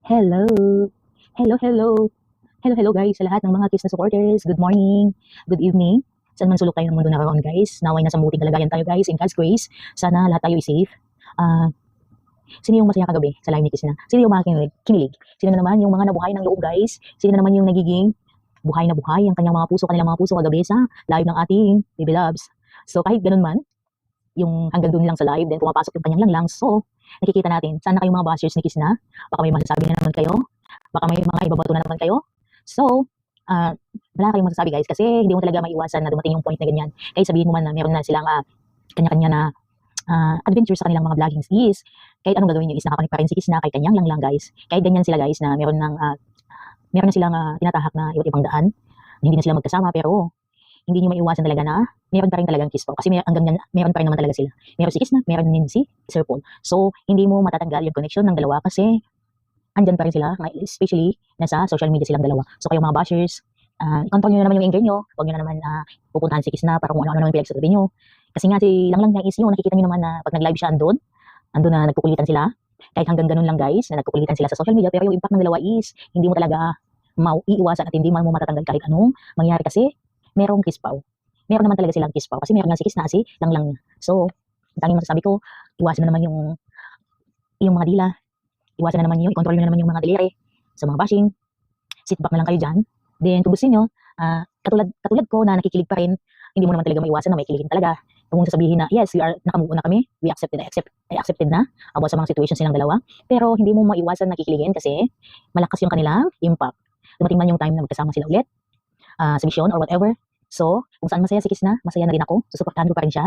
Hello! Hello, hello! Hello, hello guys sa lahat ng mga Kiss na supporters. Good morning, good evening. Saan man sulok tayo ng mundo naroon guys. Naway nasa mabuting kalagayan tayo guys in God's grace. Sana lahat tayo is safe. Sino yung masaya kagabi sa live ni Kiss na? Sino yung mga kinilig? Sino na naman yung mga nabuhay ng loob guys? Sino na naman yung nagiging buhay na buhay ang kanilang mga puso kagabi sa live ng ating baby loves? So kahit ganun man, yung hanggang doon lang sa live, then pumapasok yung kanyang lang. So, nakikita natin, sana kayong mga bashers ni Kiss na, baka may masasabi na naman kayo, baka may mga ibabato na naman kayo. So, wala kayong masasabi guys, kasi hindi mo talaga maiwasan na dumating yung point na ganyan. Kahit sabihin mo man na meron na silang kanya-kanya na adventure sa kanilang mga vloggings is, kahit anong gagawin nyo is nakakonek pa rin si Kiss na, kahit kanyang lang guys. Kahit ganyan sila guys na meron na silang tinatahak na iba't ibang daan, hindi na sila magkasama, pero hindi nyo maiwasan talaga na meron pa rin talagang Kiss Pao. Kasi meron pa rin naman talaga sila. Meron si Kiss na, meron din si Sir Paul. So, hindi mo matatanggal yung connection ng dalawa kasi andyan pa rin sila, especially nasa social media silang dalawa. So, kayo mga bashers, i-control nyo na naman yung anger nyo. Huwag nyo na naman pupuntahan si Kiss na para kung ano-ano naman pinagsasabi nyo. Kasi nga si Lang Lang niya is yun, nakikita nyo naman na pag nag-live siya andun na nagkukulitan sila. Kahit hanggang ganun lang guys, na nagkukulitan sila sa social media, pero yung impact ng dalawa is, hindi mo talaga maiiwasan at hindi mo matatanggal kahit anong mangyari kasi merong Kiss Pao. Meron naman talaga silang Kiss Pao kasi meron nga si Kiss na si Lang Lang niya. So, ang tanging masasabi ko, iwasan na naman yung mga dila, iwasan na naman i-control na naman yung mga daliri sa mga bashing. Sit back na lang kayo dyan. Then, tubusin nyo, katulad ko na nakikilig pa rin, hindi mo naman talaga maiwasan na may kiligin talaga. Kung sasabihin na, yes, nakamove on na kami, I accepted na about sa mga situations silang dalawa, pero hindi mo maiwasan na kikiligin kasi malakas yung kanilang impact. Dumating man yung time na magkasama sila ulit, sa mission or whatever. So, kung saan masaya si Kiss na, masaya na rin ako. Susuportahan ko pa rin siya.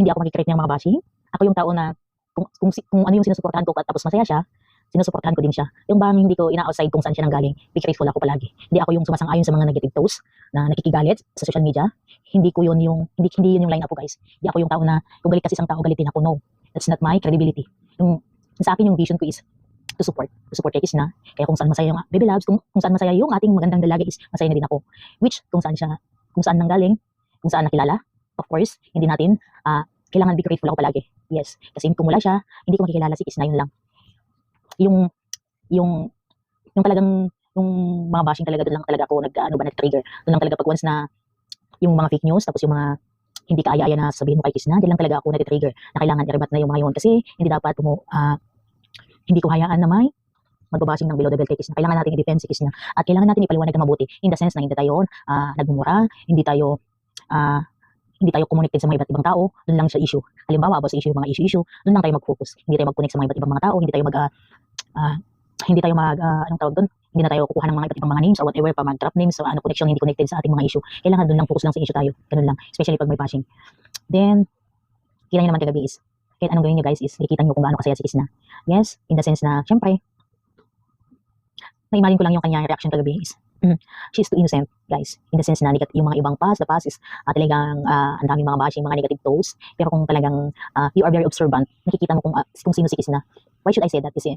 Hindi ako makikreate ng mga bashing. Ako yung tao na kung ano yung sinusuportahan ko at tapos masaya siya, sinusuportahan ko din siya. Yung bang hindi ko ina-outside kung saan siya nanggaling. Be grateful ako palagi. Hindi ako yung sumasang-ayon sa mga negative posts na nakikigalit sa social media. Hindi yun yung line up ko guys. Hindi ako yung tao na kung galit kasi isang tao, galitin ako. No. That's not my credibility. Sa akin yung vision ko is to support kay Kiss na. Kaya kung saan masaya yung baby loves, kung saan masaya yung ating magandang dalaga is masaya na din ako. Which kung saan nanggaling, kung saan nakilala, of course, hindi natin kailangan be grateful ako palagi. Yes, kasi kung wala siya, hindi ko makikilala si Kiss na, yun lang. Yung talagang yung mga bashing talaga doon lang talaga ako nag-trigger. Doon lang talaga pag once na yung mga fake news tapos yung mga hindi kaaya-aya na sabihin mo kay Kiss na, diyan lang talaga ako nag-trigger. Na kailangan i-rebat na yung mga yun kasi hindi dapat hindi ko hayaan na may magbabashing ng below the belt kay Kiss na. Kailangan natin i-defend si Kiss na at kailangan natin ipaliwanag na mabuti in the sense na hindi tayo nagmumura, hindi tayo connected sa mga iba't ibang tao. Doon lang siya issue. Halimbawa, about sa issue, mga issue, doon lang tayo mag-focus. Hindi tayo mag-connect sa mga iba't ibang mga tao, hindi na tayo kukuha ng mga iba't ibang mga names or whatever pa mag-drop names so connection hindi connected sa ating mga issue. Kailangan doon lang focus lang sa issue tayo. Ganun lang, especially pag may bashing. Then, kita nyo naman kagabi is kahit anong gawin nyo guys is nakikita nyo kung gaano kasaya si Kiss na. Yes, in the sense na syempre na-imagine ko lang yung kanya reaction kagabi is she's too innocent guys, in the sense na yung mga ibang the past is talagang ang daming mga bashing, mga negative posts, pero kung talagang you are very observant, nakikita mo kung sino si Kiss na. Why should I say that? Kasi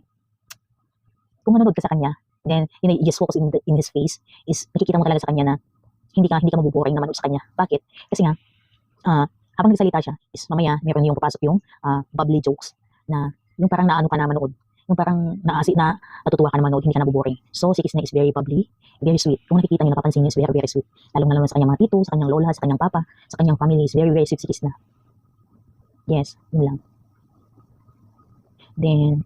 kung manonood ka sa kanya, then you just focus in his face, is nakikita mo talaga sa kanya na hindi ka mabuboring na manood sa kanya. Bakit? Kasi nga habang nagsalita siya is mamaya meron yung papasok yung bubbly jokes na yung parang naano ka na manood, yung parang natutuwa ka na manood, hindi ka nabuboring. So si Kiss na is very bubbly, very sweet. Kung nakikita niyo, napapansin niyo, is very very sweet. Lalong-lalo sa kanyang mga tito, sa kanyang lola, sa kanyang papa, sa kanyang family, is very very sweet si Kiss na. Yes, yun lang. Then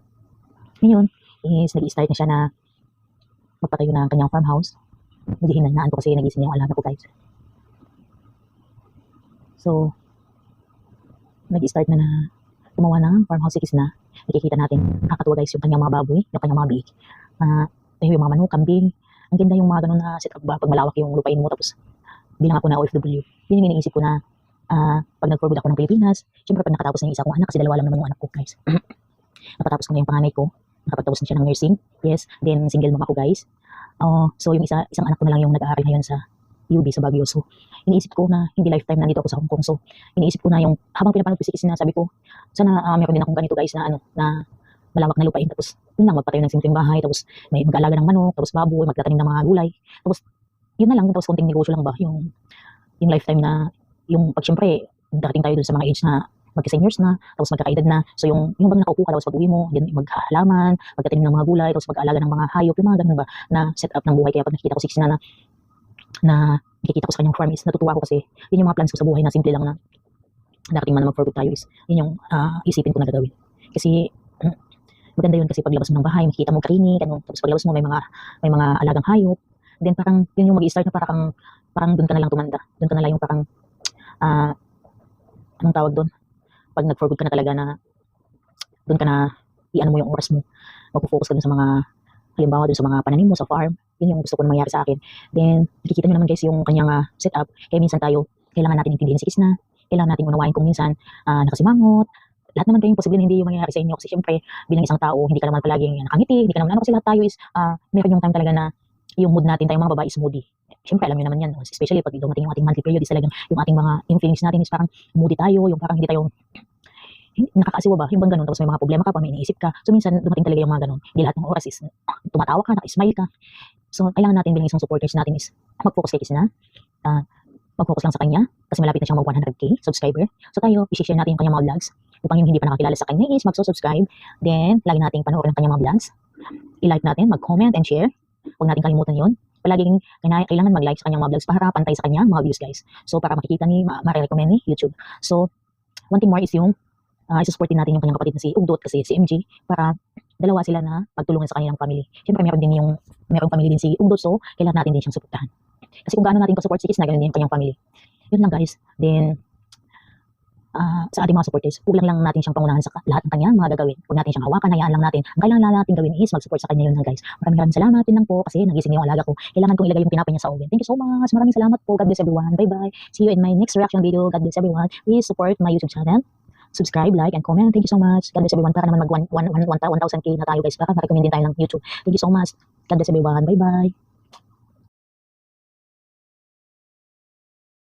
ngayon is nag-i-start na siya na magpatayo ng kanyang farmhouse. Medyo hinanaan ko kasi nagising yung alaga ko guys. So nag-i-start na gumawa ng farmhouse si Kiss na. Nakikita natin, nakakatuwa guys yung kanyang mga baboy, yung kanyang mga biik. Tayo yung mga manok, kambing. Ang ganda yung mga ganun na setup ba, pag malawak yung lupain mo, tapos bilang ako na OFW, yun yung iniisip ko na pag nag-forward ako ng Pilipinas, syempre pag nakatapos na yung isa kong anak, kasi dalawa lang naman yung anak ko guys. Napatapos ko na yung panganay ko, nakapagtapos na siya ng nursing, yes, then single mom ako guys. So yung isang anak ko na lang yung nag-aaral ngayon sa UB sa Baguio. So iniisip ko na hindi lifetime nandito ako sa Hong Kong. So iniisip ko na yung habang pinapanood ko si Kiss na, sabi ko sana meron din akong ganito guys na na malawak na lupain, tapos yun lang magpatayo ng simpleng bahay, tapos may mag-alaga ng manok, tapos baboy, magtatanim ng mga gulay, tapos yun na lang, tapos konting negosyo lang ba yung lifetime na yung pag syempre darating tayo dun sa mga age na magka-seniors na, tapos magkakaedad na. So yung bang nakaupo ka tapos pag-uwi mo, then maghalaman, magtatanim ng mga gulay, tapos mag-aalaga ng mga hayop, yung mga ganun ba na set up ng buhay. Kaya pag nakikita ko si Kisna na nakikita ko sa kanyang farm is natutuwa ko kasi yun yung mga plans ko sa buhay na simple lang na darating man na mag-for good tayo is yun yung isipin ko na gagawin. Kasi maganda yun kasi paglabas mo ng bahay, makikita mo karinig, ano, tapos paglabas mo may mga alagang hayop. Then parang yun yung mag-i-start na parang doon ka na lang tumanda. Doon ka na lang yung parang anong tawag doon? Pag nag-for good ka na talaga na doon ka na iano mo yung oras mo. Magpo-focus ka dun sa mga halimbawa dun sa mga pananim mo sa farm. Yun yung gusto ko na mangyari sa akin. Then nakikita nyo naman guys yung kanyang setup. Kaya minsan tayo kailangan natin intindihin si Kisna. Kailangan natin unawain kung minsan nakasimangot. Lahat naman kayong posible hindi yung mangyayari sa inyo kasi syempre bilang isang tao hindi ka naman palaging nakangiti, hindi ka naman ano kasi lahat tayo is meron yung time talaga na yung mood natin tayong mga babae is moody. Syempre alam niyo naman yan, especially pag dumating yung ating monthly period is talagang yung ating mga yung feelings natin is parang moody tayo, yung parang hindi tayo nakakaasiwa ba, yung bang ganun, tapos may mga problema ka pa, may iniisip ka, so minsan dumating talaga yung mga ganun, hindi lahat ng oras is tumatawa ka, naka-smile ka, so kailangan natin bilang isang supporters natin is mag-focus kay Kisna, mag-focus lang sa kanya, kasi malapit na siyang mag 100k subscriber, so tayo, i-share natin yung kanyang mga vlogs, upang yung hindi pa nakakilala sa kanya is magsusubscribe, then lagi nating panoorin ang kanyang mga vlogs, i-like natin, mag-comment and share, huwag natin kalimutan yun, palaging kailangan mag-like sa kanyang mga vlogs para pantay sa kanya mga views guys, so para makikita ni, ma-recommend ni YouTube, so one thing more is yung isusupport din natin yung kanyang kapatid na si Ugdot kasi si MG para dalawa sila na pagtulungan sa kanilang family. Siyempre merong family din si Ugdot so kailangan natin din siyang suportahan. Kasi kung gaano natin ka-support si Kisna, ganun din yung kanyang family. Yun lang guys. Then, sa ating mga supporters, huwag lang natin siyang pangunahan sa lahat ng kanyang mga gagawin. Huwag natin siyang hawakan, hayaan lang natin. Ang kailangan lang natin gawin is mag-support sa kanya yun lang guys. Maraming salamat din lang po kasi nagising yung alaga ko. Kailangan kong ilagay yung tinapay niya sa oven. Thank you so much. Maraming salamat po. God bless everyone. Bye-bye. See you in my next reaction video. God bless everyone. Please support my YouTube channel. Subscribe, like, and comment. Thank you so much. God bless everyone. Para naman mag 1,000k na tayo guys. Para ma-recommend din tayo ng YouTube. Thank you so much. God bless everyone. Bye-bye.